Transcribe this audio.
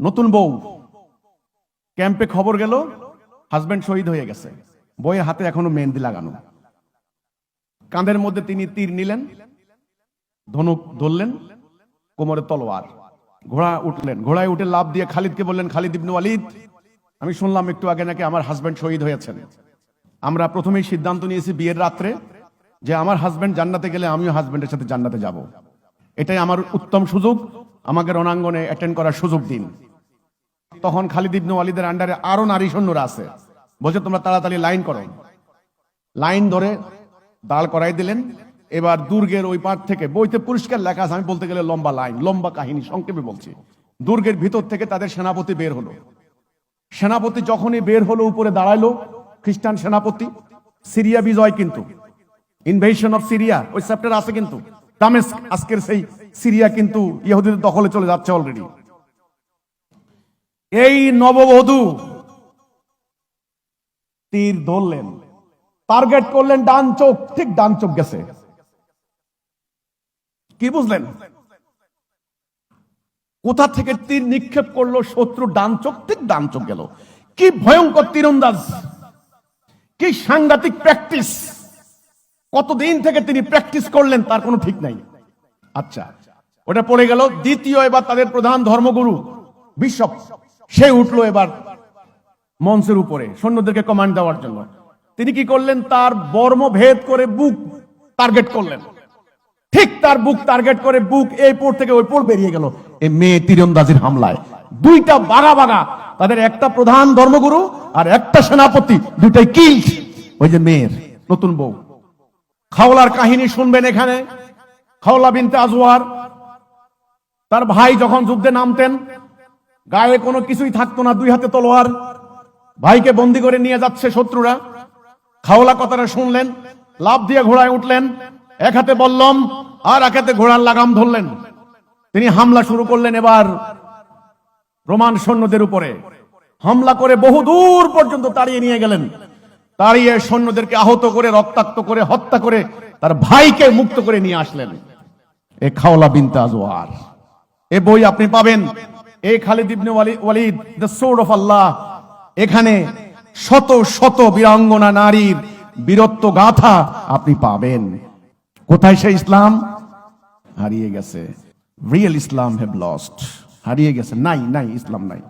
নতুন বউ ক্যাম্পে খবর গেল হাজবেন্ড শহীদ হয়ে গেছে, বউয়ের হাতে এখনো মেহেন্দি লাগানো। কাঁধের মধ্যে তিনি তীর নিলেন, ধনুক ধরলেন, কোমরে তলোয়ার, ঘোড়ায় উঠে লাফ দিয়ে খালিদকে বললেন, খালিদ ইবনে ওয়ালিদ, আমি শুনলাম একটু আগে নাকি আমার হাজবেন্ড শহীদ হয়েছেন। আমরা প্রথমেই সিদ্ধান্ত নিয়েছি বিয়ের রাত্রে যে আমার হাজবেন্ড জান্নাতে গেলে আমিও হাজবেন্ডের সাথে জান্নাতে যাব। এটাই আমার উত্তম সুযোগ, আমাকে রণাঙ্গনে অ্যাটেন্ড করার সুযোগ দিন। তখন খালিদ ইবনে ওয়ালিদের আন্ডারে আরো নারী সৈন্যরা আছে, বলছে তোমরা তাড়াতাড়ি লাইন করো। লাইন ধরে দাঁড় করাই দিলেন। এবার দুর্গের ওই পার থেকে, বইতে পরিষ্কার লেখা আছে, আমি বলতে গেলে লম্বা লাইন, লম্বা কাহিনী, সংক্ষেপে বলছি। দুর্গের ভিতর থেকে তাদের সেনাপতি বের হলো। সেনাপতি যখনই বের হলো, উপরে দাঁড়াইলো খ্রিস্টান সেনাপতি। সিরিয়া বিজয়, কিন্তু ইনভেশন অফ সিরিয়া ওই চ্যাপ্টার আছে, কিন্তু দামেস্ক আজকের সেই সিরিয়া কিন্তু ইহুদিদের দখলে চলে যাচ্ছে অলরেডি। এই নববধূ তীর ধরলেন, টার্গেট করলেন ডান চোখ, ঠিক ডান চোখ গেছে। কি বুঝলেন? কোথা থেকে তীর নিক্ষেপ করলো শত্রু, ডান চোখ, ঠিক ডান চোখ গেল। কি ভয়ঙ্কর তীরন্দাজ, কি সাংঘাতিক প্র্যাকটিস! কতদিন থেকে তিনি প্র্যাকটিস করলেন তার কোনো ঠিক নাই। আচ্ছা, ওটা পড়ে গেল। দ্বিতীয়, এবার তাদের প্রধান ধর্মগুরু বিশপ, সে উঠলো এবার মঞ্চের উপরে সৈন্যদেরকে কমান্ড দেওয়ার জন্য। তিনি কি করলেন? তার বর্ম ভেদ করে বুক টার্গেট করলেন। ঠিক তার বুক টার্গেট করে, বুক এই পোর থেকে ওই পোর বেরিয়ে গেল এই মেয়ে তীরন্দাজির হামলায়। দুইটা বাগা বাগা, তাদের একটা প্রধান ধর্মগুরু আর একটা সেনাপতি, দুইটাই কিল। ওই যে মেয়ের নতুন বউ। খাওলার কাহিনী শুনবেন এখানে। খাওলা বিনতে আজওয়ার, তার ভাই যখন যুদ্ধে নামতেন, গায়ে কোনো কিছুই থাকতো না, দুই হাতে তলোয়ার, ভাইকে বন্দি করে নিয়ে যাচ্ছে শত্রুরা। খাওলা কথাটা শুনলেন, লাফ দিয়ে ঘোড়ায় উঠলেন, এক হাতে বল্লম আর এক হাতে ঘোড়ার লাগাম ধরলেন। তিনি হামলা শুরু করলেন। এবার রোমান সৈন্যদের উপরে হামলা করে বহু দূর পর্যন্ত তাড়িয়ে নিয়ে গেলেন। তাড়িয়ে সৈন্যদেরকে আহত করে, রক্তাক্ত করে, হত্যা করে তার ভাইকে মুক্ত করে নিয়ে আসলেন। এ খাওলা বিনতে আজওয়ার। এ বই আপনি পাবেন, এই খালিদ ইবনে ওয়ালিদ, দ্য সোর্ড অফ আল্লাহ। এখানে শত শত বীরাঙ্গনা নারীর বীরত্ব গাথা আপনি পাবেন। কোথায় সেই ইসলাম? হারিয়ে গেছে। Real Islam have lost. হারিয়ে গেছে, নাই, ইসলাম নাই।